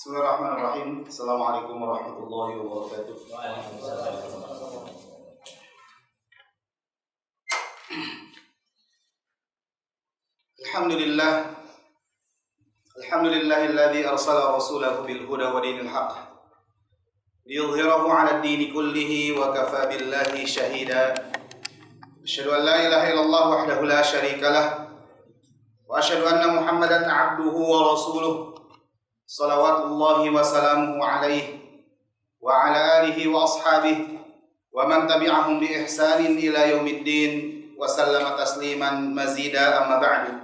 Bismillahirrahmanirrahim. Assalamualaikum warahmatullahi wabarakatuh. Alhamdulillah. Alhamdulillahilladzi arsala rasulahu bil huda wa dinil haqq liyudhhirahu 'ala ad-dini kullihi wa kafaa billahi shahida. Asyhadu an la ilaha illallah wahdahu la syarika lah wa asyhadu anna Muhammadan 'abduhu wa rasuluh. Salawatullahi wa salamuhu alaihi wa ala alihi wa ashabihi wa man tabi'ahum bi ihsanin ila yaumiddin wa sallama tasliman mazida amma ba'du.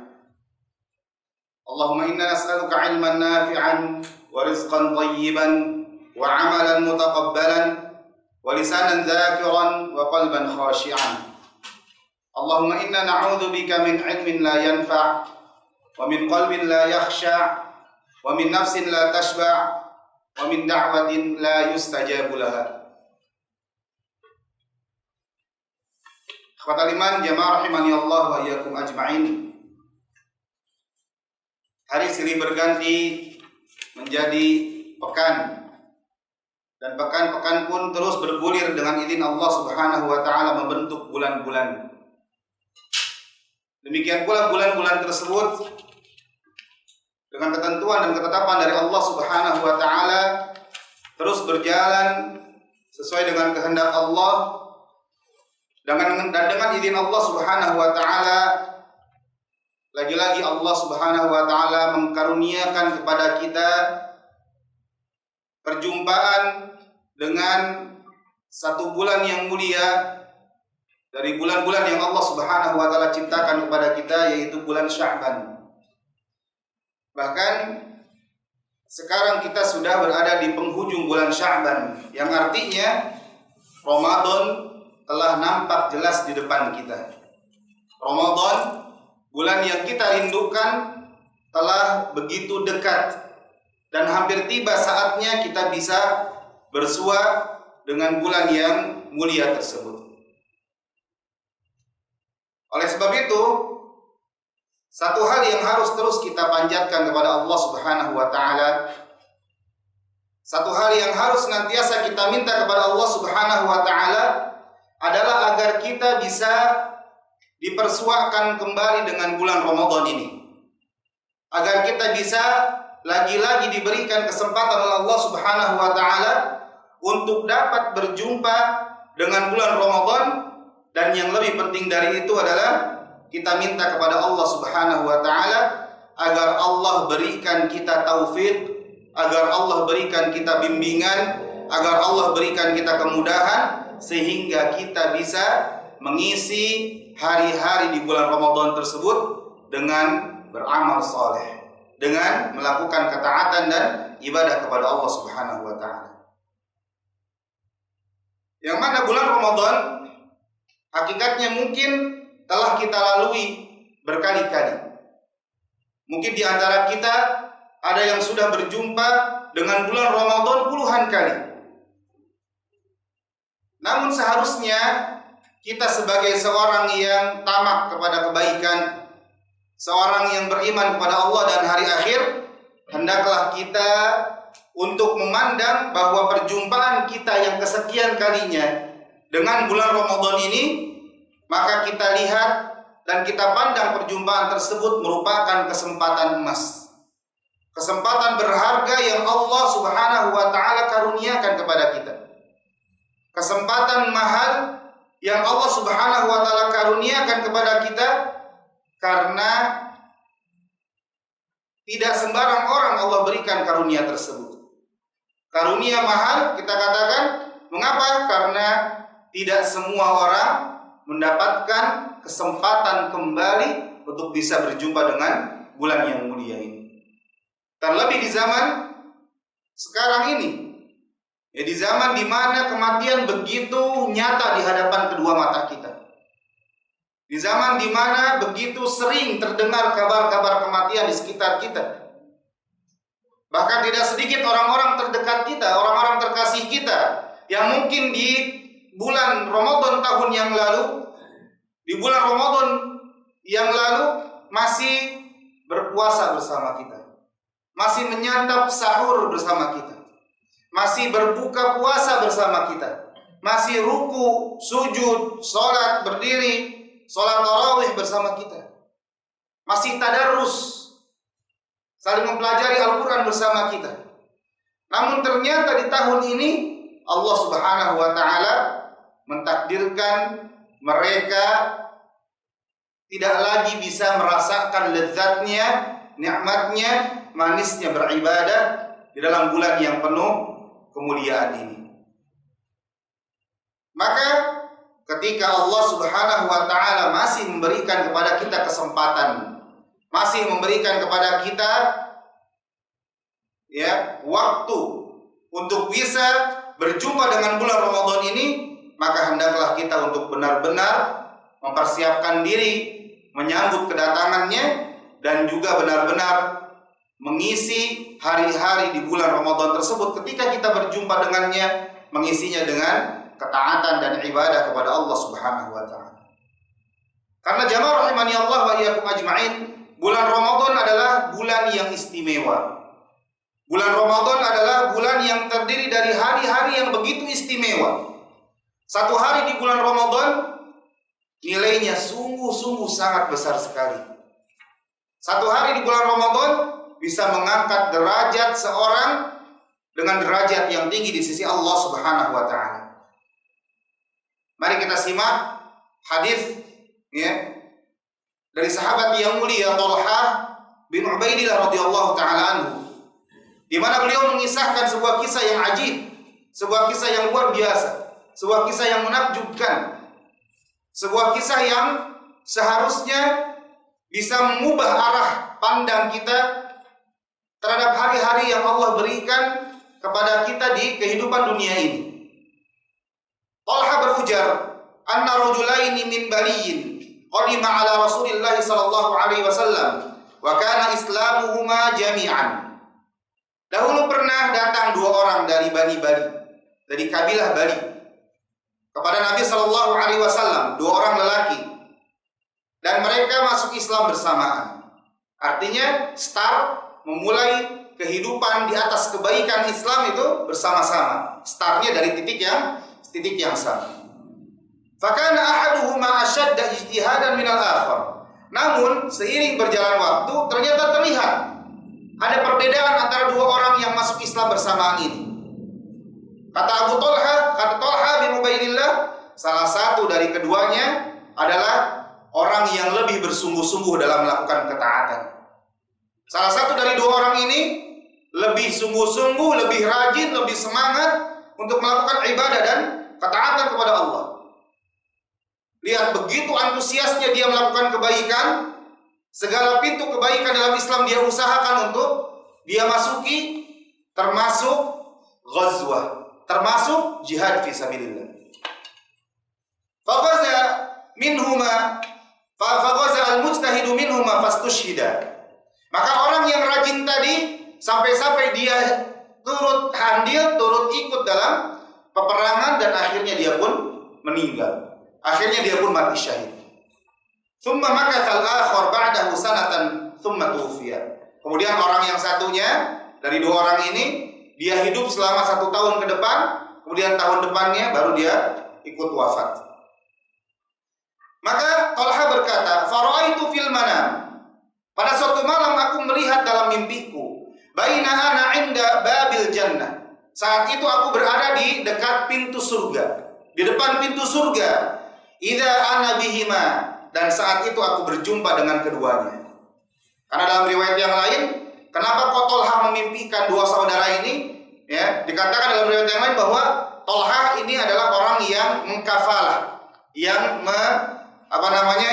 Allahumma inna nas'aluka ilman nafi'an wa rizqan tayyiban wa amalan mutaqabbalan wa lisanan dzakiran wa qalban khashi'an. Allahumma inna na'udzu bika min ilmin la yanfa' wa min qalbin la yakhsha' wa min nafsin la tashba' wa min da'watin la yustajabu laha. Ikhwatal iman jamaah rahimani Allah wa iyyakum ajma'in. Hari silih berganti menjadi pekan, dan pekan-pekan pun terus bergulir dengan izin Allah Subhanahu wa taala membentuk bulan-bulan. Demikian pula bulan-bulan tersebut dengan ketentuan dan ketetapan dari Allah Subhanahu wa taala terus berjalan sesuai dengan kehendak Allah dan dengan izin Allah Subhanahu wa taala. Lagi-lagi Allah Subhanahu wa taala mengkaruniakan kepada kita perjumpaan dengan satu bulan yang mulia dari bulan-bulan yang Allah Subhanahu wa taala ciptakan kepada kita, yaitu bulan Sya'ban. Bahkan sekarang kita sudah berada di penghujung bulan Sya'ban, yang artinya Ramadan telah nampak jelas di depan kita. Ramadan, bulan yang kita rindukan, telah begitu dekat dan hampir tiba saatnya kita bisa bersua dengan bulan yang mulia tersebut. Oleh sebab itu, satu hal yang harus terus kita panjatkan kepada Allah Subhanahu wa taala, satu hal yang harus senantiasa kita minta kepada Allah Subhanahu wa taala adalah agar kita bisa dipersuakan kembali dengan bulan Ramadan ini. Agar kita bisa lagi-lagi diberikan kesempatan oleh Allah Subhanahu wa taala untuk dapat berjumpa dengan bulan Ramadan, dan yang lebih penting dari itu adalah kita minta kepada Allah Subhanahu wa taala agar Allah berikan kita taufik, agar Allah berikan kita bimbingan, agar Allah berikan kita kemudahan sehingga kita bisa mengisi hari-hari di bulan Ramadan tersebut dengan beramal saleh, dengan melakukan ketaatan dan ibadah kepada Allah Subhanahu wa taala. Yang mana bulan Ramadan hakikatnya mungkin telah kita lalui berkali-kali. Mungkin di antara kita ada yang sudah berjumpa dengan bulan Ramadan puluhan kali. Namun seharusnya kita sebagai seorang yang tamak kepada kebaikan, seorang yang beriman kepada Allah dan hari akhir, hendaklah kita untuk memandang bahwa perjumpaan kita yang kesekian kalinya dengan bulan Ramadan ini, maka kita lihat dan kita pandang perjumpaan tersebut merupakan kesempatan emas, kesempatan berharga yang Allah Subhanahu wa taala karuniakan kepada kita, kesempatan mahal yang Allah Subhanahu wa taala karuniakan kepada kita, karena tidak sembarang orang Allah berikan karunia tersebut. Karunia mahal kita katakan, mengapa? Karena tidak semua orang mendapatkan kesempatan kembali untuk bisa berjumpa dengan bulan yang mulia ini. Terlebih di zaman sekarang ini, di zaman di mana kematian begitu nyata di hadapan kedua mata kita, di zaman di mana begitu sering terdengar kabar-kabar kematian di sekitar kita. Bahkan tidak sedikit orang-orang terdekat kita, orang-orang terkasih kita yang mungkin di bulan Ramadan tahun yang lalu, di bulan Ramadan yang lalu masih berpuasa bersama kita, masih menyantap sahur bersama kita, masih berbuka puasa bersama kita, masih ruku, sujud, sholat, berdiri, sholat tarawih bersama kita, masih tadarus, saling mempelajari Al-Quran bersama kita. Namun ternyata di tahun ini Allah Subhanahu wa Ta'ala mentakdirkan mereka tidak lagi bisa merasakan lezatnya, nikmatnya, manisnya beribadah di dalam bulan yang penuh kemuliaan ini. Maka ketika Allah Subhanahu wa Ta'ala masih memberikan kepada kita kesempatan, masih memberikan kepada kita waktu untuk bisa berjumpa dengan bulan Ramadan ini, maka hendaklah kita untuk benar-benar mempersiapkan diri menyambut kedatangannya dan juga benar-benar mengisi hari-hari di bulan Ramadan tersebut ketika kita berjumpa dengannya, mengisinya dengan ketaatan dan ibadah kepada Allah Subhanahu wa Ta'ala. Karena jamaah rahimani Allah wa iyyakum ajma'in, bulan Ramadan adalah bulan yang istimewa. Bulan Ramadan adalah bulan yang terdiri dari hari-hari yang begitu istimewa. Satu hari di bulan Ramadan nilainya sungguh-sungguh sangat besar sekali. Satu hari di bulan Ramadan bisa mengangkat derajat seorang dengan derajat yang tinggi di sisi Allah Subhanahu wa Ta'ala. Mari kita simak hadis dari sahabat yang mulia Talha bin Ubaidillah radhiyallahu taala anhu, di mana beliau mengisahkan sebuah kisah yang ajib, sebuah kisah yang luar biasa, sebuah kisah yang menakjubkan, sebuah kisah yang seharusnya bisa mengubah arah pandang kita terhadap hari-hari yang Allah berikan kepada kita di kehidupan dunia ini. Talha berujar, "Anna rajulaini min Baliyin qadima ala Rasulillah sallallahu alaihi wasallam wa kana islamuhuma jami'an." Dahulu pernah datang dua orang dari Bani Bali, dari kabilah Bali, kepada Nabi sallallahu alaihi wasallam, dua orang lelaki. Dan mereka masuk Islam bersamaan. Artinya start memulai kehidupan di atas kebaikan Islam itu bersama-sama. Startnya dari titik yang sama. Fakana ahaduhuma ashadda ijtihadan minal akhar. Namun seiring berjalan waktu ternyata terlihat ada perbedaan antara dua orang yang masuk Islam bersamaan ini. Kata Talha bin Ubaidillah, salah satu dari keduanya adalah orang yang lebih bersungguh-sungguh dalam melakukan ketaatan. Salah satu dari dua orang ini lebih sungguh-sungguh, lebih rajin, lebih semangat untuk melakukan ibadah dan ketaatan kepada Allah. Lihat begitu antusiasnya dia melakukan kebaikan, segala pintu kebaikan dalam Islam dia usahakan untuk dia masuki, termasuk ghazwah, termasuk jihad fi sabilillah. Faghaza al-mujtahidu minhuma fastushhida. Maka orang yang rajin tadi sampai-sampai dia turut andil, turut ikut dalam peperangan dan akhirnya dia pun meninggal. Akhirnya dia pun mati syahid. Thumma makathal akhar ba'dahu sanatan thumma tuwfiya. Kemudian orang yang satunya dari dua orang ini dia hidup selama 1 tahun ke depan, kemudian tahun depannya baru dia ikut wafat. Maka Talha berkata, "Faraitu fil manam." Pada suatu malam aku melihat dalam mimpiku, baina ana 'inda babil jannah. Saat itu aku berada di dekat pintu surga, di depan pintu surga. Idza ana bihima, dan saat itu aku berjumpa dengan keduanya. Karena dalam riwayat yang lain, kenapa kok Talha memimpikan dua saudara ini? Ya, dikatakan dalam riwayat yang lain bahwa Talha ini adalah orang yang mengkafalah, yang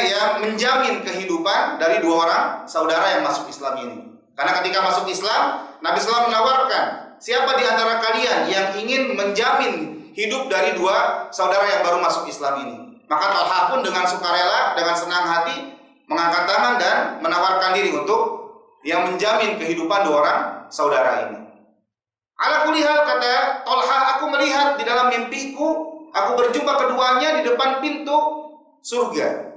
yang menjamin kehidupan dari dua orang saudara yang masuk Islam ini. Karena ketika masuk Islam, Nabi SAW menawarkan, siapa di antara kalian yang ingin menjamin hidup dari dua saudara yang baru masuk Islam ini? Maka Talha pun dengan sukarela, dengan senang hati mengangkat tangan dan menawarkan diri untuk yang menjamin kehidupan dua orang saudara ini. Ala kulli hal, kata Talha, aku melihat di dalam mimpiku, aku berjumpa keduanya di depan pintu surga.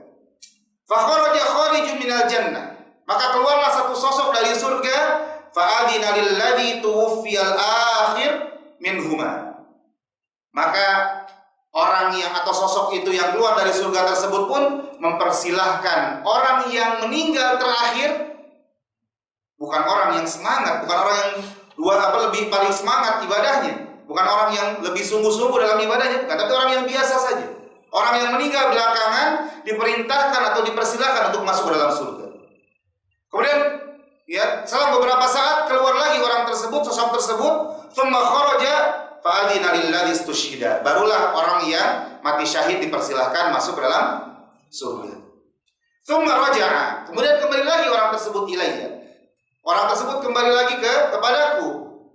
Fa kharaja kharijun minal jannah. Maka keluarlah satu sosok dari surga, fa'adina lilladzi tuwfiyal akhir minhuma. Maka orang yang atau sosok itu yang keluar dari surga tersebut pun mempersilahkan orang yang meninggal terakhir, bukan orang yang semangat, bukan orang yang lebih paling semangat ibadahnya, bukan orang yang lebih sungguh-sungguh dalam ibadahnya, bukan, tapi orang yang biasa saja. Orang yang meninggal belakangan diperintahkan atau dipersilahkan untuk masuk ke dalam surga. Kemudian ya, setelah beberapa saat keluar lagi orang tersebut, sosok tersebut, tsumma kharaja fa'adina lilladzi istusyhida. Barulah orang yang mati syahid dipersilahkan masuk ke dalam surga. Tsumma raja'a. Kemudian kembali lagi orang tersebut ilayya. Orang tersebut kembali lagi kepadaku.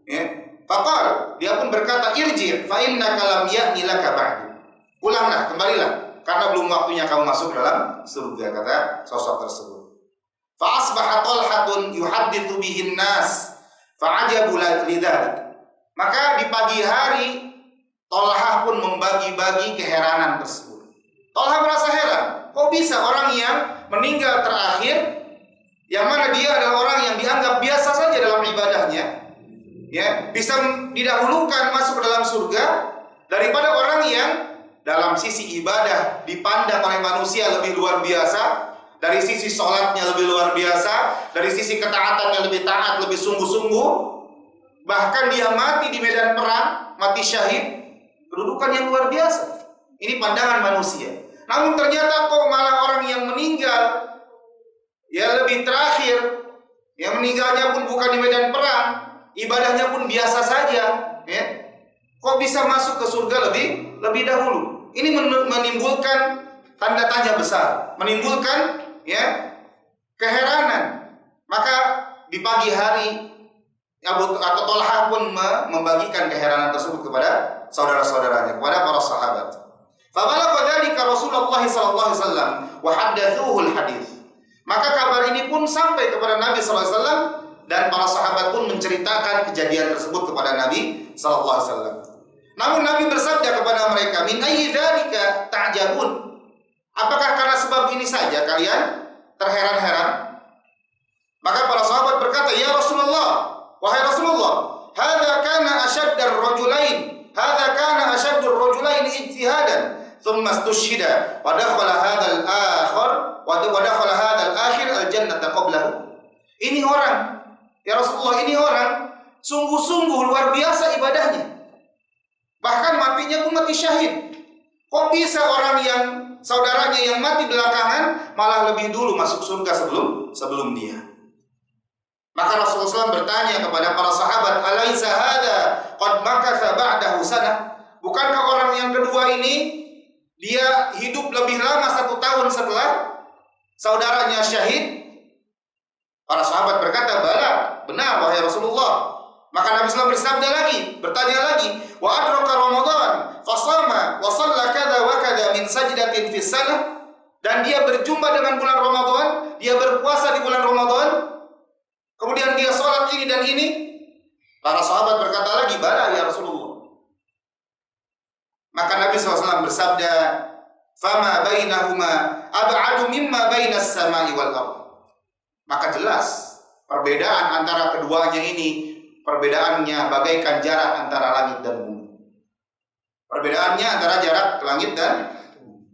Ya. Faqal, dia pun berkata, irji' fa innaka lam ya'ni laka ba'du. Pulanglah, kembalilah, karena belum waktunya kamu masuk ke dalam surga, kata sosok tersebut. Fa asbaha Talhatun yuhadditsu bihin nas fa'ajabu lidzalik. Maka di pagi hari Talhah pun membagi-bagi keheranan tersebut. Talhah merasa heran, kok bisa orang yang meninggal terakhir, yang mana dia adalah orang yang dianggap biasa saja dalam ibadahnya, ya, bisa didahulukan masuk ke dalam surga daripada orang yang dalam sisi ibadah dipandang oleh manusia lebih luar biasa, dari sisi sholatnya lebih luar biasa, dari sisi ketaatannya lebih taat, lebih sungguh-sungguh, bahkan dia mati di medan perang, mati syahid, kedudukan yang luar biasa. Ini pandangan manusia. Namun ternyata kok malah orang yang meninggal ya lebih terakhir, yang meninggalnya pun bukan di medan perang, ibadahnya pun biasa saja, ya, kok bisa masuk ke surga lebih dahulu? Ini menimbulkan tanda tanya besar, menimbulkan ya keheranan. Maka di pagi hari atau Talhah pun membagikan keheranan tersebut kepada saudara-saudaranya, kepada para sahabat. Fa balagha dzalika Rasulullah sallallahu alaihi wasallam wa haddatsuhu al-hadits. Maka kabar ini pun sampai kepada Nabi sallallahu alaihi wasallam dan para sahabat pun menceritakan kejadian tersebut kepada Nabi sallallahu alaihi wasallam. Namun Nabi bersabda kepada mereka, min ayyi dzalika ta'jabun? Apakah karena sebab ini saja kalian terheran-heran? Maka para sahabat berkata, ya Rasulullah, wahai Rasulullah, hadza kana ashaddar rajulain, hadza kana ashaddur rajulain ijtihadan, thumma istushhida wa dakhala hadzal akhir wa dakhala hadzal akhir al-jannata qablahu. Ini orang, ya Rasulullah, ini orang sungguh-sungguh luar biasa ibadahnya. Bahkan matinya pun mati syahid. Kok bisa orang yang saudaranya yang mati belakangan malah lebih dulu masuk surga sebelum dia? Maka Rasulullah SAW bertanya kepada para sahabat, alaisa hadza qad makatha ba'dahu sanah? Bukankah orang yang kedua ini dia hidup lebih lama 1 tahun setelah saudaranya syahid? Para sahabat berkata, bala, benar wahai Rasulullah. Maka Nabi SAW bersabda lagi, bertanya lagi, wa adraka Ramadan fasama wa shalla kadza wa kadza min sajdatin fi sanah, dan dia berjumpa dengan bulan Ramadan, dia berpuasa di bulan Ramadan, kemudian dia sholat ini dan ini. Para sahabat berkata lagi, bala ya Rasulullah. Maka Nabi SAW bersabda, fama bainahuma ab'adu mimma bainas samai wal ardh. Maka jelas perbedaan antara keduanya ini, perbedaannya bagaikan jarak antara langit dan bumi. Perbedaannya antara jarak langit dan bumi.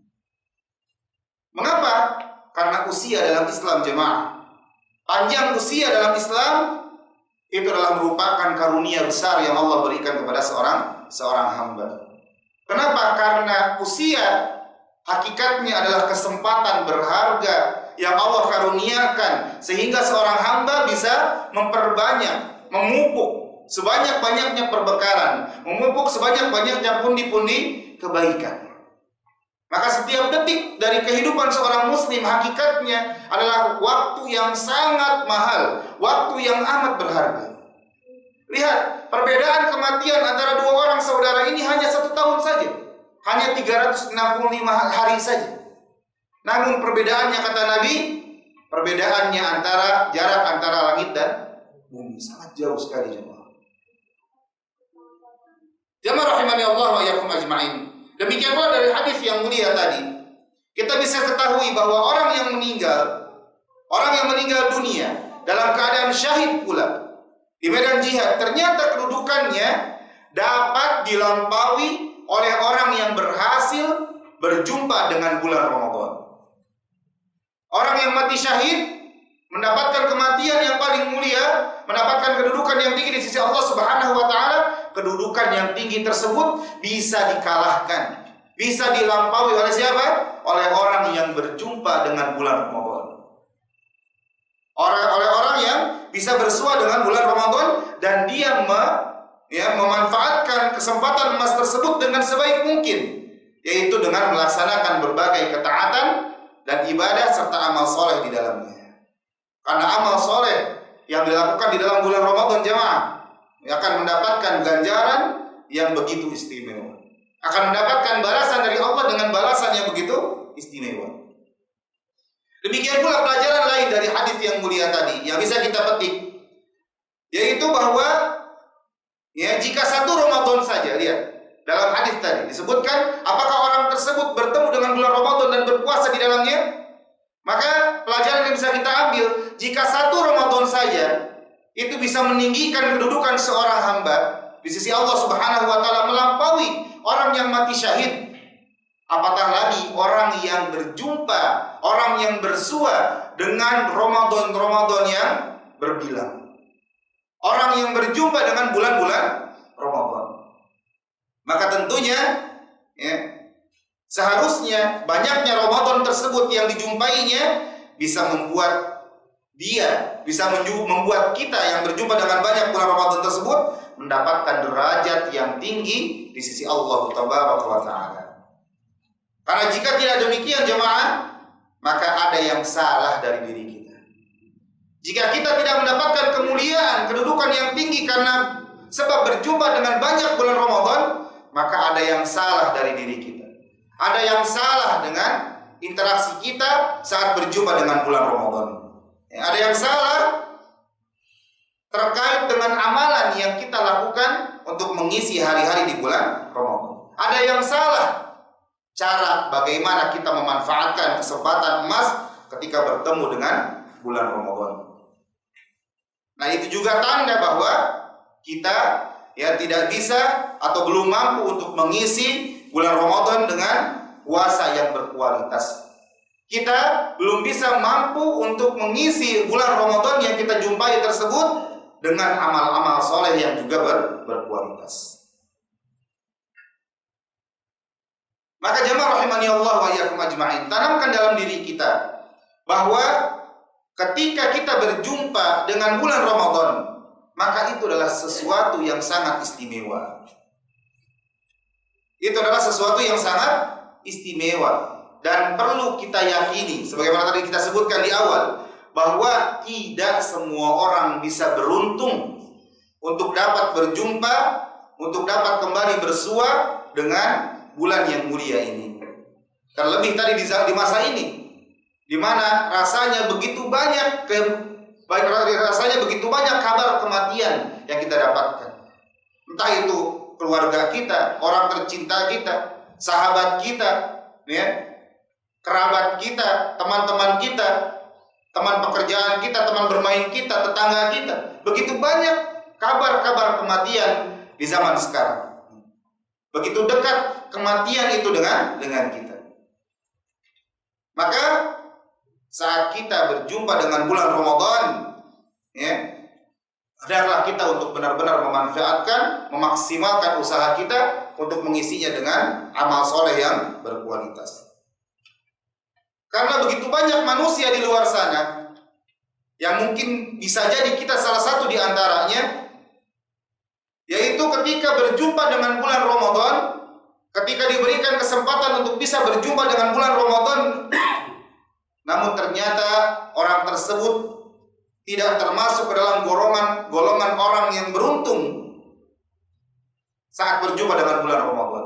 Mengapa? Karena usia dalam Islam, jemaah. Panjang usia dalam Islam itu adalah merupakan karunia besar yang Allah berikan kepada seorang hamba. Kenapa? Karena usia hakikatnya adalah kesempatan berharga yang Allah karuniakan sehingga seorang hamba bisa memperbanyak, memupuk sebanyak-banyaknya perbekalan, memupuk sebanyak-banyaknya pundi-pundi kebaikan. Maka setiap detik dari kehidupan seorang muslim hakikatnya adalah waktu yang sangat mahal, waktu yang amat berharga. Lihat, perbedaan kematian antara dua orang saudara ini hanya 1 tahun saja, hanya 365 hari saja. Namun perbedaannya, kata Nabi, perbedaannya antara jarak antara langit dan bumi sangat jauh sekali, jemaah. Jemaah rahimani Allah wa iyyakum ajma'in. Demikian pula dari hadis yang mulia tadi, kita bisa ketahui bahwa orang yang meninggal dunia dalam keadaan syahid pula, di medan jihad, ternyata kedudukannya dapat dilampaui oleh orang yang berhasil berjumpa dengan bulan Ramadan. Orang yang mati syahid mendapatkan kematian yang paling mulia, mendapatkan kedudukan yang tinggi di sisi Allah Subhanahu wa taala. Kedudukan yang tinggi tersebut bisa dikalahkan, bisa dilampaui oleh siapa? Oleh orang yang berjumpa dengan bulan Ramadan. Oleh orang yang bisa bersua dengan bulan Ramadan dan dia memanfaatkan kesempatan emas tersebut dengan sebaik mungkin, yaitu dengan melaksanakan berbagai ketaatan dan ibadah serta amal soleh di dalamnya. Karena amal soleh yang dilakukan di dalam bulan Ramadan jemaah akan mendapatkan ganjaran yang begitu istimewa, akan mendapatkan balasan dari Allah dengan balasan yang begitu istimewa. Demikian pula pelajaran lain dari hadis yang mulia tadi yang bisa kita petik, yaitu bahwa jika satu Ramadan saja, lihat dalam hadis tadi disebutkan apakah orang tersebut bertemu dengan bulan Ramadan dan berpuasa di dalamnya. Maka pelajaran yang bisa kita ambil, jika satu Ramadan saja itu bisa meninggikan kedudukan seorang hamba di sisi Allah Subhanahu wa taala melampaui orang yang mati syahid, apatah lagi orang yang berjumpa, orang yang bersua dengan Ramadan yang berbilang. Orang yang berjumpa dengan bulan-bulan Ramadan. Maka tentunya seharusnya banyaknya Ramadan tersebut yang dijumpainya bisa membuat kita yang berjumpa dengan banyak bulan Ramadan tersebut mendapatkan derajat yang tinggi di sisi Allah Tabaraka wa Ta'ala. Karena jika tidak demikian jemaah, maka ada yang salah dari diri kita. Jika kita tidak mendapatkan kemuliaan, kedudukan yang tinggi karena sebab berjumpa dengan banyak bulan Ramadan, maka ada yang salah dari diri kita. Ada yang salah dengan interaksi kita saat berjumpa dengan bulan Ramadan. Ada yang salah terkait dengan amalan yang kita lakukan untuk mengisi hari-hari di bulan Ramadan. Ada yang salah cara bagaimana kita memanfaatkan kesempatan emas ketika bertemu dengan bulan Ramadan. Nah, itu juga tanda bahwa kita tidak bisa atau belum mampu untuk mengisi bulan Ramadan dengan puasa yang berkualitas. Kita belum bisa mampu untuk mengisi bulan Ramadan yang kita jumpai tersebut dengan amal-amal soleh yang juga berkualitas. Maka jemaah rahimani Allah wa iyyakum ajma'in, tanamkan dalam diri kita bahwa ketika kita berjumpa dengan bulan Ramadan, maka itu adalah sesuatu yang sangat istimewa. Itu adalah sesuatu yang sangat istimewa dan perlu kita yakini sebagaimana tadi kita sebutkan di awal bahwa tidak semua orang bisa beruntung untuk dapat berjumpa, untuk dapat kembali bersua dengan bulan yang mulia ini. Terlebih tadi di masa ini di mana rasanya begitu banyak kabar kematian yang kita dapatkan. Entah itu keluarga kita, orang tercinta kita, sahabat kita, kerabat kita, teman-teman kita, teman pekerjaan kita, teman bermain kita, tetangga kita. Begitu banyak kabar-kabar kematian di zaman sekarang. Begitu dekat kematian itu dengan kita. Maka saat kita berjumpa dengan bulan Ramadan, hendaklah kita untuk benar-benar memanfaatkan, memaksimalkan usaha kita untuk mengisinya dengan amal soleh yang berkualitas. Karena begitu banyak manusia di luar sana yang mungkin bisa jadi kita salah satu di antaranya, yaitu ketika berjumpa dengan bulan Ramadan, ketika diberikan kesempatan untuk bisa berjumpa dengan bulan Ramadan, namun ternyata orang tersebut tidak termasuk ke dalam golongan orang yang beruntung saat berjumpa dengan bulan Ramadan.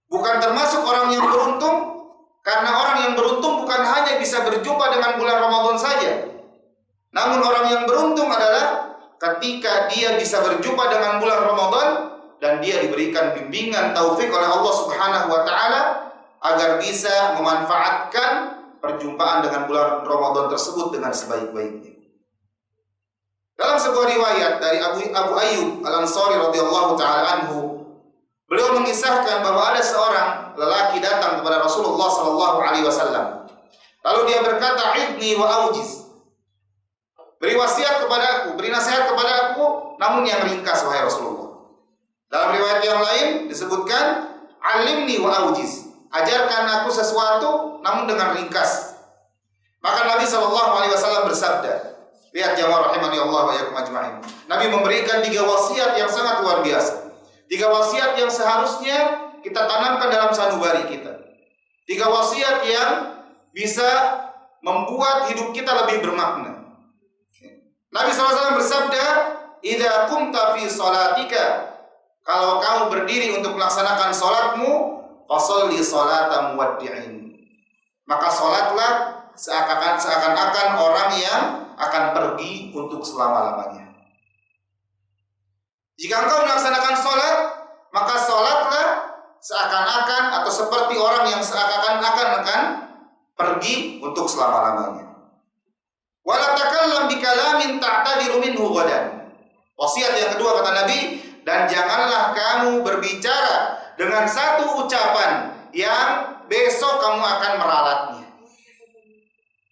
Bukan termasuk orang yang beruntung, karena orang yang beruntung bukan hanya bisa berjumpa dengan bulan Ramadan saja. Namun orang yang beruntung adalah ketika dia bisa berjumpa dengan bulan Ramadan dan dia diberikan bimbingan taufik oleh Allah Subhanahu wa taala agar bisa memanfaatkan perjumpaan dengan bulan Ramadan tersebut dengan sebaik-baiknya. Dalam sebuah riwayat dari Abu Ayyub Al-Ansari radhiyallahu taala anhu, beliau mengisahkan bahwa ada seorang lelaki datang kepada Rasulullah sallallahu alaihi wasallam. Lalu dia berkata, "Idni wa aujiz." Beri wasiat kepadaku, beri nasihat kepadaku, namun yang ringkas wahai Rasulullah. Dalam riwayat yang lain disebutkan, "Alimni wa aujiz." Ajarkan aku sesuatu namun dengan ringkas. Maka Nabi sallallahu alaihi wasallam bersabda, lihat jamaah rahimani Allah wa iyyakum ajma'in. Nabi memberikan 3 wasiat yang sangat luar biasa. 3 wasiat yang seharusnya kita tanamkan dalam sanubari kita. 3 wasiat yang bisa membuat hidup kita lebih bermakna. Nabi SAW bersabda, "Idza qumta fi shalatika," kalau kamu berdiri untuk melaksanakan salatmu, fasholli sholata muwaddi'in. Maka salatlah seakan-akan orang yang akan pergi untuk selama-lamanya. Jika engkau melaksanakan sholat, maka sholatlah seakan-akan atau seperti orang yang seakan-akan akan pergi untuk selama-lamanya. Wala takallam bikalamin ta'tadiru minhu ghadan. Wasiat yang kedua kata Nabi, dan janganlah kamu berbicara dengan satu ucapan yang besok kamu akan meralatnya.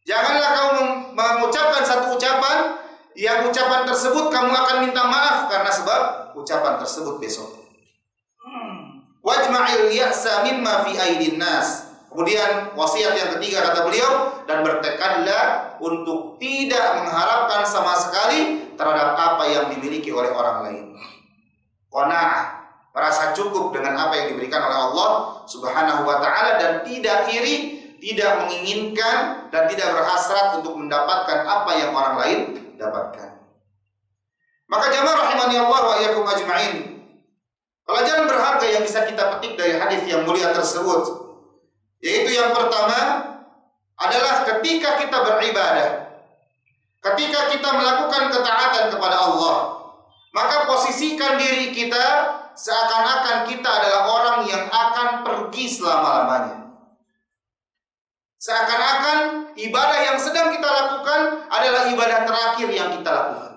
Janganlah kamu mengucapkan satu ucapan yang ucapan tersebut kamu akan minta maaf karena sebab ucapan tersebut besok. Wajma'il ya'sa mimma fi aidin nas. Kemudian wasiat yang ketiga kata beliau, dan bertekadlah untuk tidak mengharapkan sama sekali terhadap apa yang dimiliki oleh orang lain. Qanaah, merasa cukup dengan apa yang diberikan oleh Allah Subhanahu wa taala dan tidak iri, tidak menginginkan dan tidak berhasrat untuk mendapatkan apa yang orang lain dapatkan. Maka jamaah rahimani Allah wa iyyakum ajma'in, pelajaran berharga yang bisa kita petik dari hadis yang mulia tersebut, yaitu yang pertama adalah ketika kita beribadah, ketika kita melakukan ketaatan kepada Allah, maka posisikan diri kita seakan-akan kita adalah orang yang akan pergi selama-lamanya. Seakan-akan ibadah yang sedang kita lakukan adalah ibadah terakhir yang kita lakukan.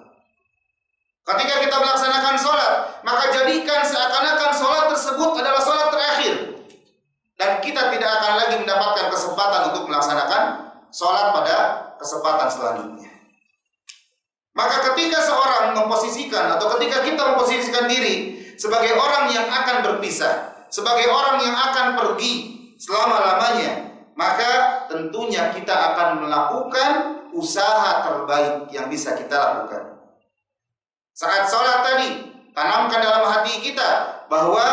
Ketika kita melaksanakan sholat, maka jadikan seakan-akan sholat tersebut adalah sholat terakhir. Dan kita tidak akan lagi mendapatkan kesempatan untuk melaksanakan sholat pada kesempatan selanjutnya. Maka ketika seorang memposisikan atau ketika kita memposisikan diri sebagai orang yang akan berpisah, sebagai orang yang akan pergi selama-lamanya, maka tentunya kita akan melakukan usaha terbaik yang bisa kita lakukan. Saat sholat tadi, tanamkan dalam hati kita bahwa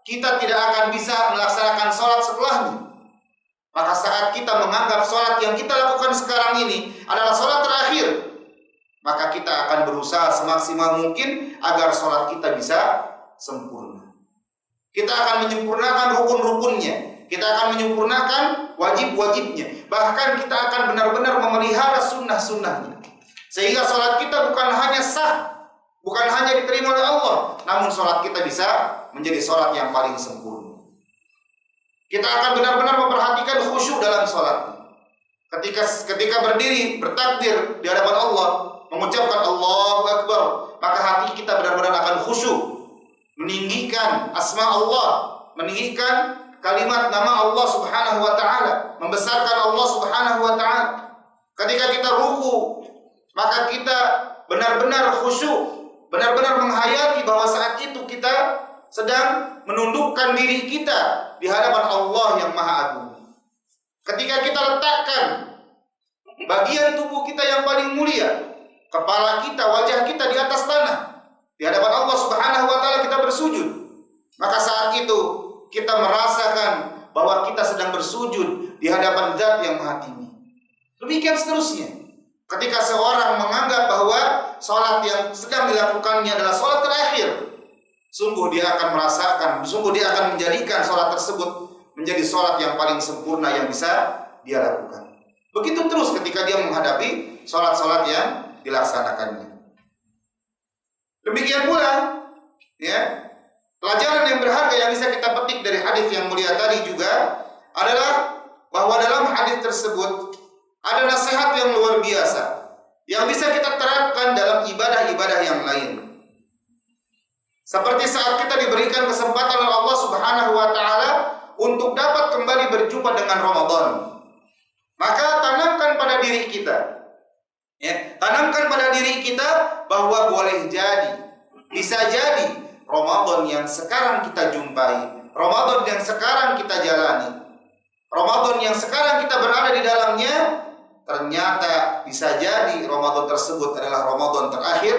kita tidak akan bisa melaksanakan sholat setelahnya. Maka saat kita menganggap sholat yang kita lakukan sekarang ini adalah sholat terakhir, maka kita akan berusaha semaksimal mungkin agar sholat kita bisa sempurna. Kita akan menyempurnakan rukun-rukunnya, kita akan menyempurnakan wajib-wajibnya, bahkan kita akan benar-benar memelihara sunnah-sunnahnya, sehingga sholat kita bukan hanya sah, bukan hanya diterima oleh Allah, namun sholat kita bisa menjadi sholat yang paling sempurna. Kita akan benar-benar memperhatikan khusyuk dalam sholat. Ketika berdiri, bertakbir di hadapan Allah, mengucapkan Allahu Akbar, maka hati kita benar-benar akan khusyuk, meninggikan asma Allah, meninggikan kalimat nama Allah Subhanahu wa taala, membesarkan Allah Subhanahu wa taala. Ketika kita ruku, maka kita benar-benar khusyuk, benar-benar menghayati bahwa saat itu kita sedang menundukkan diri kita di hadapan Allah yang Maha Agung. Ketika kita letakkan bagian tubuh kita yang paling mulia, kepala kita, wajah kita di atas tanah, di hadapan Allah Subhanahu wa taala kita bersujud, maka saat itu kita merasakan bahwa kita sedang bersujud di hadapan Zat yang Maha Tinggi. Demikian seterusnya. Ketika seorang menganggap bahwa sholat yang sedang dilakukannya adalah sholat terakhir, sungguh dia akan merasakan, sungguh dia akan menjadikan sholat tersebut menjadi sholat yang paling sempurna yang bisa dia lakukan. Begitu terus ketika dia menghadapi sholat-sholat yang dilaksanakannya. Demikian pula, ya, pelajaran yang berharga yang bisa kita petik dari hadis yang mulia tadi juga adalah bahwa dalam hadis tersebut ada nasihat yang luar biasa, yang bisa kita terapkan dalam ibadah-ibadah yang lain. Seperti saat kita diberikan kesempatan oleh Allah Subhanahu wa taala untuk dapat kembali berjumpa dengan Ramadan. Maka tanamkan pada diri kita, tanamkan pada diri kita bahwa boleh jadi, bisa jadi Ramadan yang sekarang kita jumpai, Ramadan yang sekarang kita jalani, Ramadan yang sekarang kita berada di dalamnya, ternyata bisa jadi Ramadan tersebut adalah Ramadan terakhir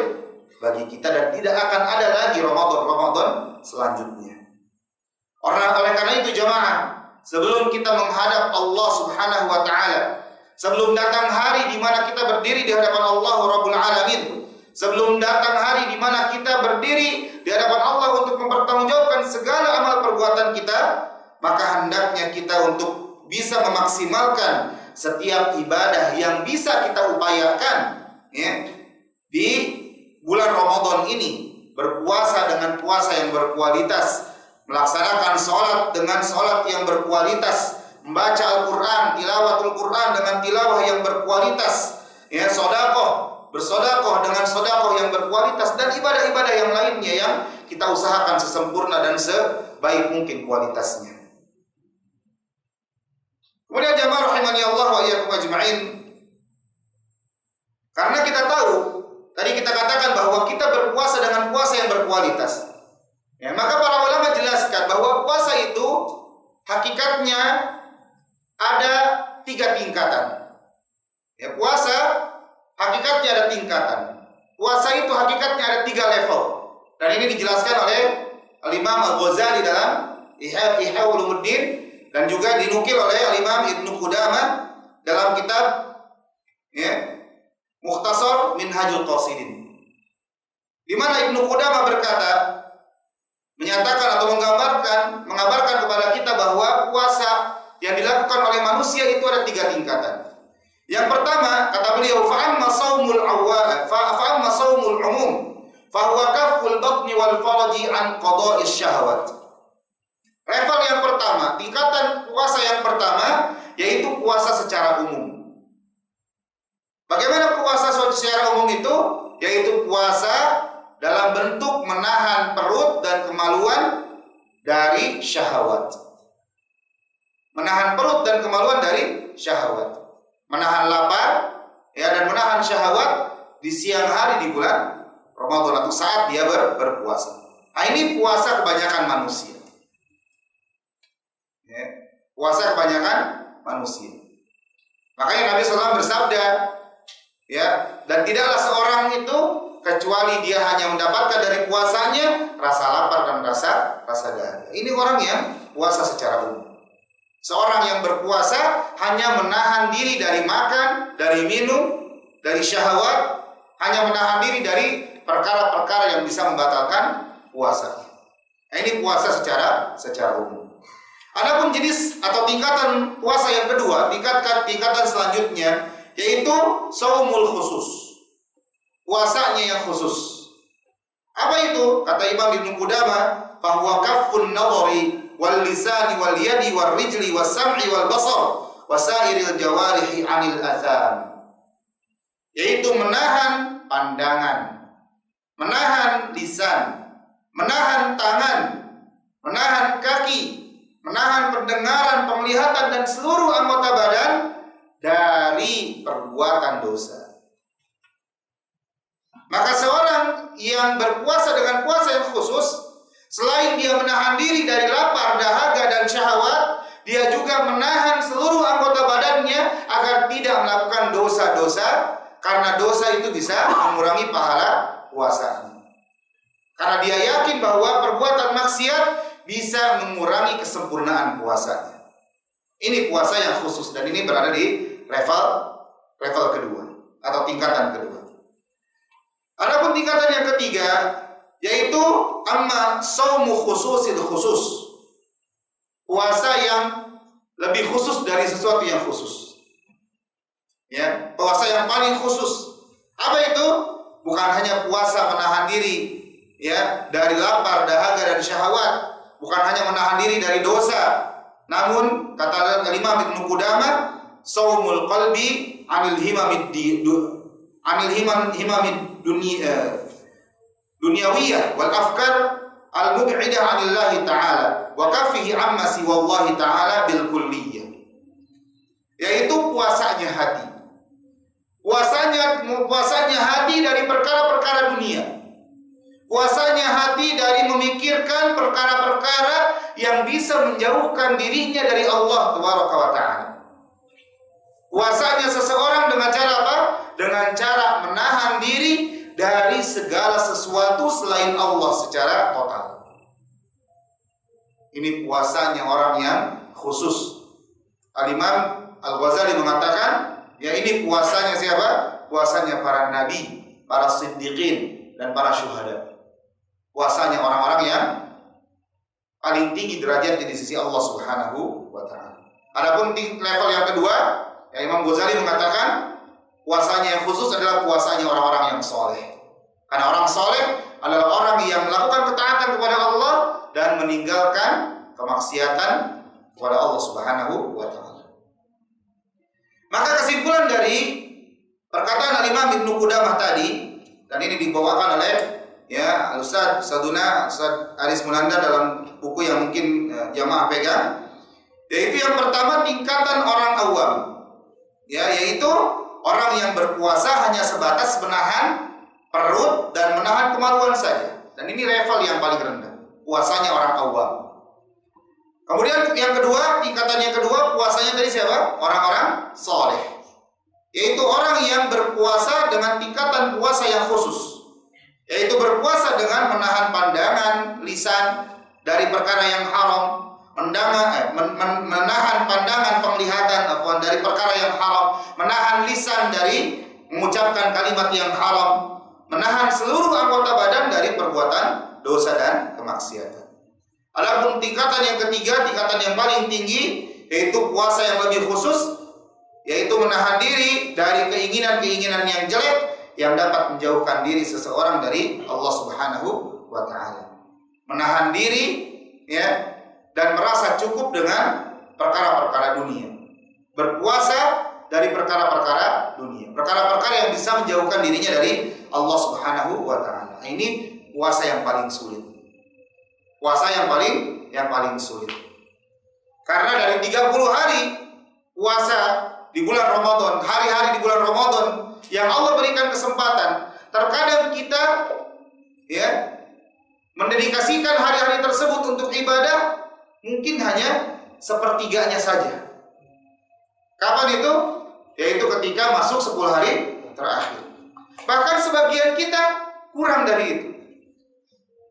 bagi kita dan tidak akan ada lagi Ramadan selanjutnya. Oleh karena itu jamaah, sebelum kita menghadap Allah Subhanahu wa taala, sebelum datang hari di mana kita berdiri di hadapan Allah Rabbul Alamin, sebelum datang hari di mana kita berdiri di hadapan Allah untuk mempertanggungjawabkan segala amal perbuatan kita, maka hendaknya kita untuk bisa memaksimalkan setiap ibadah yang bisa kita upayakan di bulan Ramadan ini. Berpuasa dengan puasa yang berkualitas, melaksanakan sholat dengan sholat yang berkualitas, membaca Al-Quran, tilawatul Quran dengan tilawah yang berkualitas, bersodakoh dengan sodakoh yang berkualitas, dan ibadah-ibadah yang lainnya yang kita usahakan sesempurna dan sebaik mungkin kualitasnya. Kemudian jamaah rahimani Allah wa iyyakum ajma'in, karena kita tahu, tadi kita katakan bahwa kita berpuasa dengan puasa yang berkualitas. Maka para ulama jelaskan bahwa puasa itu hakikatnya ada 3 tingkatan. Puasa hakikatnya ada tingkatan. Puasa itu hakikatnya ada 3 level. Dan ini dijelaskan oleh Al-Imam Al-Ghazali dalam Ihya Ulumuddin, dan juga dinukil oleh Al-Imam Ibnu Qudamah dalam kitab Mukhtasar Minhajul Qasidin, di mana Ibnu Qudamah berkata, menyatakan atau mengabarkan kepada kita bahwa puasa yang dilakukan oleh manusia itu ada 3 tingkatan. Yang pertama, kata beliau, fa'amma saumul umum fahuwa kaful batni wal faraji an qada'is syahwat. Level yang pertama, tingkatan puasa yang pertama, yaitu puasa secara umum. Bagaimana puasa secara umum itu? Yaitu puasa dalam bentuk menahan perut dan kemaluan dari syahwat. Menahan perut dan kemaluan dari syahwat. Menahan lapar dan menahan syahwat di siang hari di bulan Ramadan atau saat dia berpuasa. Nah, ini puasa kebanyakan manusia. Puasa kebanyakan manusia. Makanya Nabi SAW bersabda, dan tidaklah seorang itu kecuali dia hanya mendapatkan dari puasanya rasa lapar dan rasa dahaga. Ini orang yang puasa secara umum. Seorang yang berpuasa hanya menahan diri dari makan, dari minum, dari syahwat, hanya menahan diri dari perkara-perkara yang bisa membatalkan puasa. Nah, ini puasa secara umum. Adapun jenis atau tingkatan puasa yang kedua, tingkatan selanjutnya, yaitu saumul khusus. Puasanya yang khusus. Apa itu? Kata Imam Ibnu Qudamah, fahuwa kaffun nadhari wal lisani wal yadi wal rijli was sam'i wal basar wasairil jawarihi 'anil atham. Yaitu menahan pandangan, menahan lisan, menahan tangan, menahan kaki, menahan pendengaran, penglihatan, dan seluruh anggota badan dari perbuatan dosa. Maka seorang yang berpuasa dengan puasa yang khusus, selain dia menahan diri dari lapar, dahaga, dan syahwat, dia juga menahan seluruh anggota badannya agar tidak melakukan dosa-dosa, karena dosa itu bisa mengurangi pahala puasanya. Karena dia yakin bahwa perbuatan maksiat bisa mengurangi kesempurnaan puasanya. Ini puasa yang khusus, dan ini berada di level kedua atau tingkatan kedua. Adapun tingkatan yang ketiga, yaitu amma saumu khususil khusus. Puasa yang lebih khusus dari sesuatu yang khusus. Puasa yang paling khusus. Apa itu? Bukan hanya puasa menahan diri dari lapar, dahaga, dan syahwat. Bukan hanya menahan diri dari dosa, namun kata Imam Ibnu Qudamah, saumul qalbi 'anil anil himamid dunyawiyah wal afkar al-mub'idah 'anillahi ta'ala wa kaffihi 'amma siwallahi ta'ala bil kulliyah. Yaitu puasanya hati. Puasanya hati dari perkara-perkara dunia. Puasanya hati dari memikirkan perkara-perkara yang bisa menjauhkan dirinya dari Allah Tabaraka wa Ta'ala. Puasanya seseorang dengan cara apa? Dengan cara menahan diri dari segala sesuatu selain Allah secara total. Ini puasanya orang yang khusus. Al-Imam Al-Ghazali mengatakan, ya ini puasanya siapa? Puasanya para nabi, para siddiqin, dan para syuhada. Puasanya orang-orang yang paling tinggi derajatnya di sisi Allah Subhanahu wa Ta'ala. Adapun level yang kedua, ya Imam Ghazali mengatakan puasanya yang khusus adalah puasanya orang-orang yang soleh. Karena orang soleh adalah orang yang melakukan ketaatan kepada Allah dan meninggalkan kemaksiatan kepada Allah Subhanahu wa Ta'ala. Maka kesimpulan dari perkataan Al-Imam Ibnu Qudamah tadi, dan ini dibawakan oleh ya Ustaz Saduna Ustaz Aris Munanda dalam buku yang mungkin jamaah pegang, yaitu yang pertama tingkatan orang awam, ya, yaitu orang yang berpuasa hanya sebatas menahan perut dan menahan kemaluan saja, dan ini level yang paling rendah, puasanya orang awam. Kemudian yang kedua, tingkatan yang kedua, puasanya dari siapa? Orang-orang soleh, yaitu orang yang berpuasa dengan tingkatan puasa yang khusus, yaitu berpuasa dengan menahan pandangan lisan dari perkara yang haram, menahan pandangan penglihatan dari perkara yang haram, menahan lisan dari mengucapkan kalimat yang haram, menahan seluruh anggota badan dari perbuatan dosa dan kemaksiatan. Adapun tingkatan yang ketiga, tingkatan yang paling tinggi, yaitu puasa yang lebih khusus, yaitu menahan diri dari keinginan-keinginan yang jelek yang dapat menjauhkan diri seseorang dari Allah Subhanahu wa Ta'ala. Menahan diri, ya, dan merasa cukup dengan perkara-perkara dunia. Berpuasa dari perkara-perkara dunia, perkara-perkara yang bisa menjauhkan dirinya dari Allah Subhanahu wa Ta'ala. Ini puasa yang paling sulit. Puasa yang paling sulit. Karena dari 30 hari puasa di bulan Ramadan, hari-hari di bulan Ramadan yang Allah berikan kesempatan, terkadang kita ya mendedikasikan hari-hari tersebut untuk ibadah mungkin hanya sepertiganya saja. Kapan itu? Yaitu ketika masuk 10 hari terakhir. Bahkan sebagian kita kurang dari itu.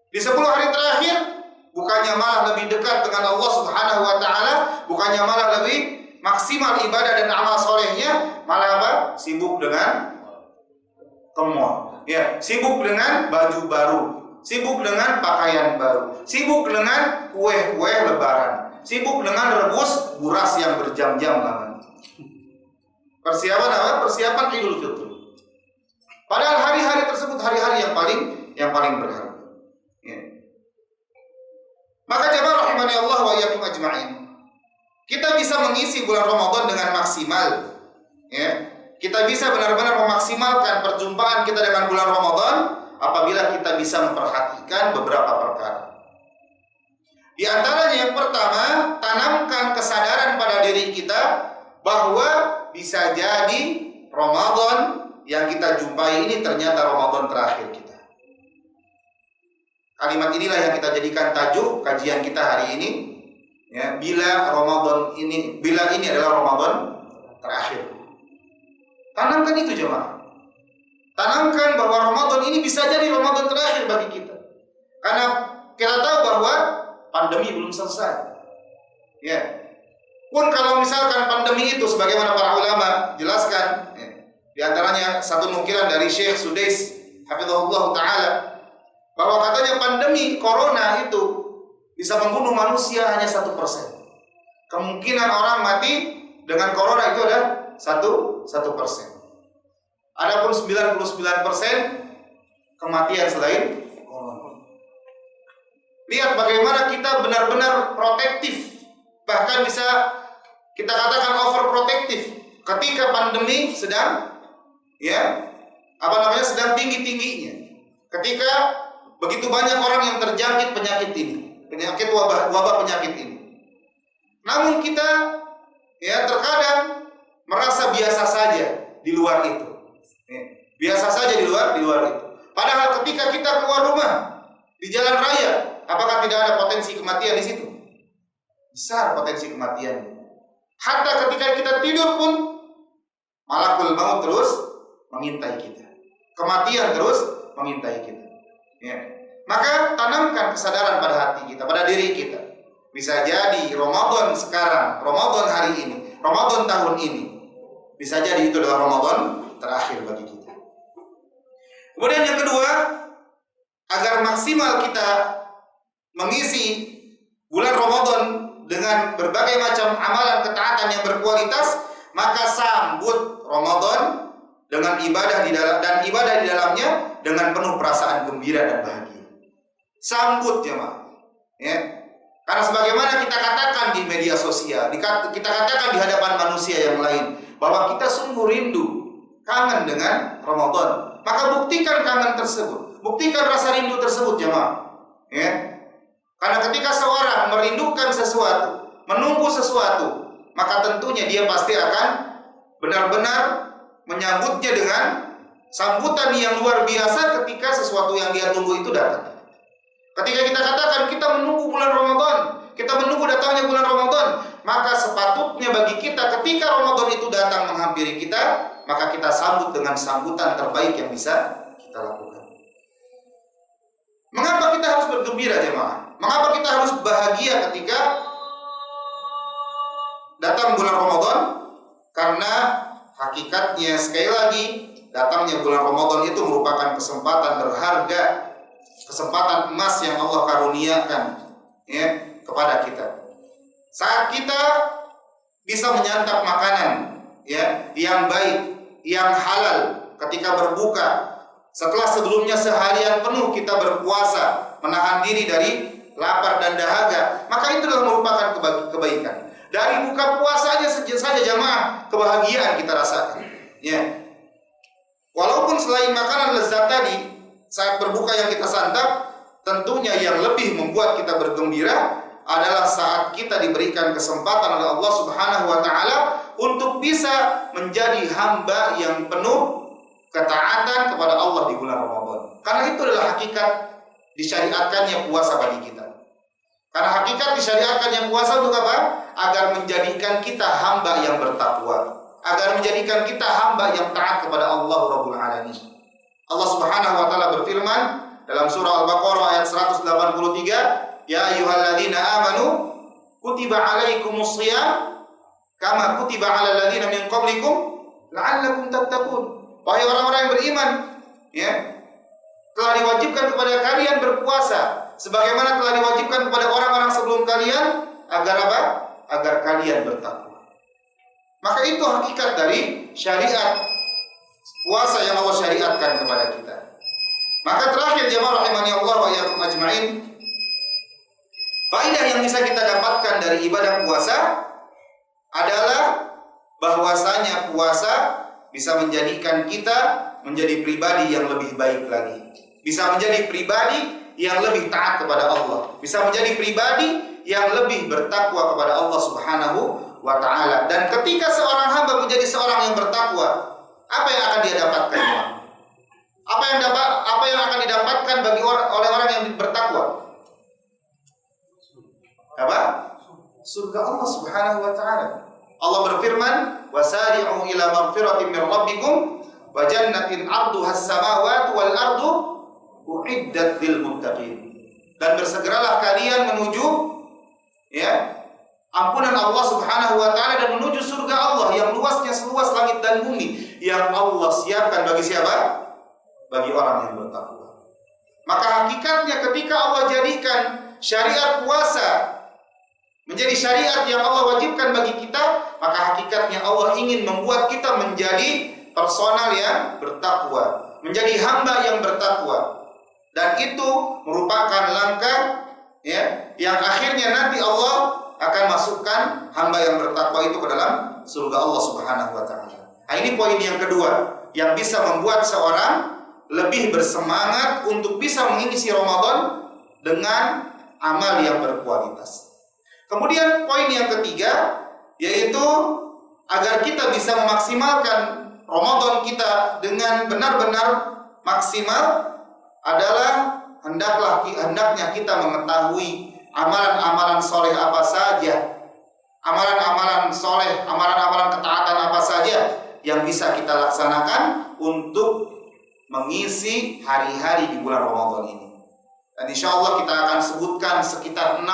Di 10 hari terakhir bukannya malah lebih dekat dengan Allah Subhanahu wa Ta'ala, bukannya malah lebih maksimal ibadah dan amal solehnya, malah apa? Sibuk dengan ke-mall, ya, sibuk dengan baju baru, sibuk dengan pakaian baru, sibuk dengan kue-kue lebaran, sibuk dengan rebus buras yang berjam-jam lamanya. Persiapan apa? Persiapan Idul Fitri. Padahal hari-hari tersebut hari-hari yang paling berharga. Ya. Maka jemaah rahimani Allah wa iyyakum ajma'in, kita bisa mengisi bulan Ramadan dengan maksimal, ya. Kita bisa benar-benar memaksimalkan perjumpaan kita dengan bulan Ramadan apabila kita bisa memperhatikan beberapa perkara. Di antaranya yang pertama, tanamkan kesadaran pada diri kita bahwa bisa jadi Ramadan yang kita jumpai ini ternyata Ramadan terakhir kita. Kalimat inilah yang kita jadikan tajuk kajian kita hari ini. Ya, bila ini adalah Ramadan terakhir. Tanamkan itu jemaah. Tanamkan bahwa Ramadan ini bisa jadi Ramadan terakhir bagi kita. Karena kita tahu bahwa pandemi belum selesai. Ya. Pun kalau misalkan pandemi itu sebagaimana para ulama jelaskan, ya, di antaranya satu nukilan dari Syekh Sudais hafizahullah taala, bahwa katanya pandemi corona itu bisa membunuh manusia hanya 1%. Kemungkinan orang mati dengan corona itu ada 1%. Adapun 99% kematian selain corona. Lihat bagaimana kita benar-benar protektif, bahkan bisa kita katakan overprotektif ketika pandemi sedang ya sedang tinggi-tingginya. Ketika begitu banyak orang yang terjangkit penyakit ini, wabah penyakit ini. Namun kita terkadang merasa biasa saja di luar itu. Biasa saja di luar itu. Padahal ketika kita keluar rumah di jalan raya, apakah tidak ada potensi kematian di situ? Besar potensi kematian. Hatta ketika kita tidur pun malakul maut terus mengintai kita. Kematian terus mengintai kita. Maka tanamkan kesadaran pada hati kita, pada diri kita. Bisa jadi Ramadan sekarang, Ramadan hari ini, Ramadan tahun ini, bisa jadi itu adalah Ramadan terakhir bagi kita. Kemudian yang kedua, agar maksimal kita mengisi bulan Ramadan dengan berbagai macam amalan ketaatan yang berkualitas, maka sambut Ramadan dengan ibadah di dalamnya dengan penuh perasaan gembira dan bahagia. Sambut jemaah. Karena sebagaimana kita katakan di media sosial, kita katakan di hadapan manusia yang lain, bahwa kita sungguh rindu, kangen dengan Ramadan. Maka buktikan kangen tersebut, buktikan rasa rindu tersebut jemaah. Karena ketika seorang merindukan sesuatu, menunggu sesuatu, maka tentunya dia pasti akan benar-benar menyambutnya dengan sambutan yang luar biasa ketika sesuatu yang dia tunggu itu datang. Ketika kita katakan kita menunggu bulan Ramadan, kita menunggu datangnya bulan Ramadan, maka sepatutnya bagi kita ketika Ramadan itu datang menghampiri kita, maka kita sambut dengan sambutan terbaik yang bisa kita lakukan. Mengapa kita harus bergembira jemaah? Mengapa kita harus bahagia ketika datang bulan Ramadan? Karena hakikatnya sekali lagi, datangnya bulan Ramadan itu merupakan kesempatan berharga, kesempatan emas yang Allah karuniakan kepada kita. Saat kita bisa menyantap makanan yang baik, yang halal ketika berbuka, setelah sebelumnya seharian penuh kita berpuasa, menahan diri dari lapar dan dahaga, maka itu adalah merupakan kebaikan. Dari buka puasa saja jamaah, kebahagiaan kita rasakan. Walaupun selain makanan lezat tadi, saat berbuka yang kita santap, tentunya yang lebih membuat kita bergembira adalah saat kita diberikan kesempatan oleh Allah Subhanahu wa taala untuk bisa menjadi hamba yang penuh ketaatan kepada Allah di bulan Ramadan. Karena itu adalah hakikat disyariatkannya puasa bagi kita. Karena hakikat disyariatkannya puasa untuk apa? Agar menjadikan kita hamba yang bertakwa, agar menjadikan kita hamba yang taat kepada Allah Rabbul Alamin. Allah Subhanahu wa taala berfirman dalam surah Al-Baqarah ayat 183, "Ya ayyuhalladzina amanu kutiba alaikumus shiyam kama kutiba alal ladzina min qablikum la'allakum tattaqun." Wahai orang-orang yang beriman, telah diwajibkan kepada kalian berpuasa sebagaimana telah diwajibkan kepada orang-orang sebelum kalian agar apa? Agar kalian bertakwa. Maka itu hakikat dari syariat puasa yang Allah syariatkan kepada kita. Maka terakhir jemaah rahimani Allah wa iyyakum ajmain, faedah yang bisa kita dapatkan dari ibadah puasa adalah bahwasanya puasa bisa menjadikan kita menjadi pribadi yang lebih baik lagi. Bisa menjadi pribadi yang lebih taat kepada Allah. Bisa menjadi pribadi yang lebih bertakwa kepada Allah Subhanahu wa taala. Dan ketika seorang hamba menjadi seorang yang bertakwa, apa yang akan dia dapatkan? Apa yang akan didapatkan oleh orang yang bertakwa? Apa? Surga Allah Subhanahu wa taala. Allah berfirman, "Wasari'u ila maghfiratin min rabbikum wa jannatin 'arduha as-samawati wal ardu u'iddat lil muttaqin." Dan bersegeralah kalian menuju ampunan Allah Subhanahu wa taala dan menuju surga Allah yang luasnya seluas langit dan bumi yang Allah siapkan bagi siapa? Bagi orang yang bertakwa. Maka hakikatnya ketika Allah jadikan syariat puasa menjadi syariat yang Allah wajibkan bagi kita, maka hakikatnya Allah ingin membuat kita menjadi personal yang bertakwa, menjadi hamba yang bertakwa. Dan itu merupakan langkah yang akhirnya nanti Allah akan masukkan hamba yang bertakwa itu ke dalam surga Allah Subhanahu wa taala. Nah, ini poin yang kedua. yang bisa membuat seorang lebih bersemangat untuk bisa mengisi Ramadan dengan amal yang berkualitas. Kemudian poin yang ketiga, yaitu agar kita bisa memaksimalkan Ramadan kita dengan benar-benar maksimal adalah hendaknya kita mengetahui amalan-amalan soleh apa saja, amalan-amalan soleh, amalan-amalan ketaatan apa saja yang bisa kita laksanakan untuk mengisi hari-hari di bulan Ramadan ini. Dan insya Allah kita akan sebutkan sekitar 60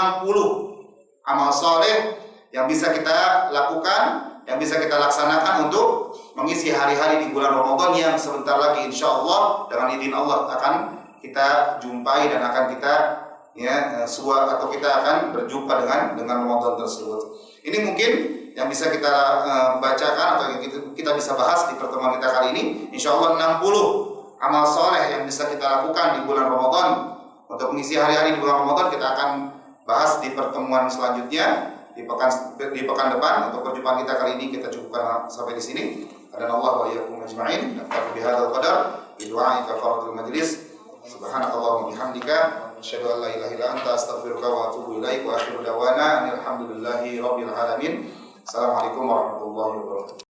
amal soleh yang bisa kita lakukan, yang bisa kita laksanakan untuk mengisi hari-hari di bulan Ramadan yang sebentar lagi insya Allah dengan izin Allah akan kita jumpai dan akan kita kita akan berjumpa dengan Ramadan tersebut. Ini mungkin yang bisa kita bacakan atau yang kita bisa bahas di pertemuan kita kali ini. Insya Allah 60 amal soleh yang bisa kita lakukan di bulan Ramadan untuk mengisi hari-hari di bulan Ramadan kita akan bahas di pertemuan selanjutnya di pekan depan. Untuk perjumpaan kita kali ini kita cukupkan sampai di sini. Adanallahu wa iyyakum ajma'in. Naktafi bihadzal qadar bi du'ai kafaratul majlis. Subhanakallahumma bihamdika asyhadu an la ilaha illa anta astaghfiruka wa atubu ilaik wa akhiru da'wana alhamdulillahi rabbil alamin. Assalamualaikum warahmatullahi wabarakatuh.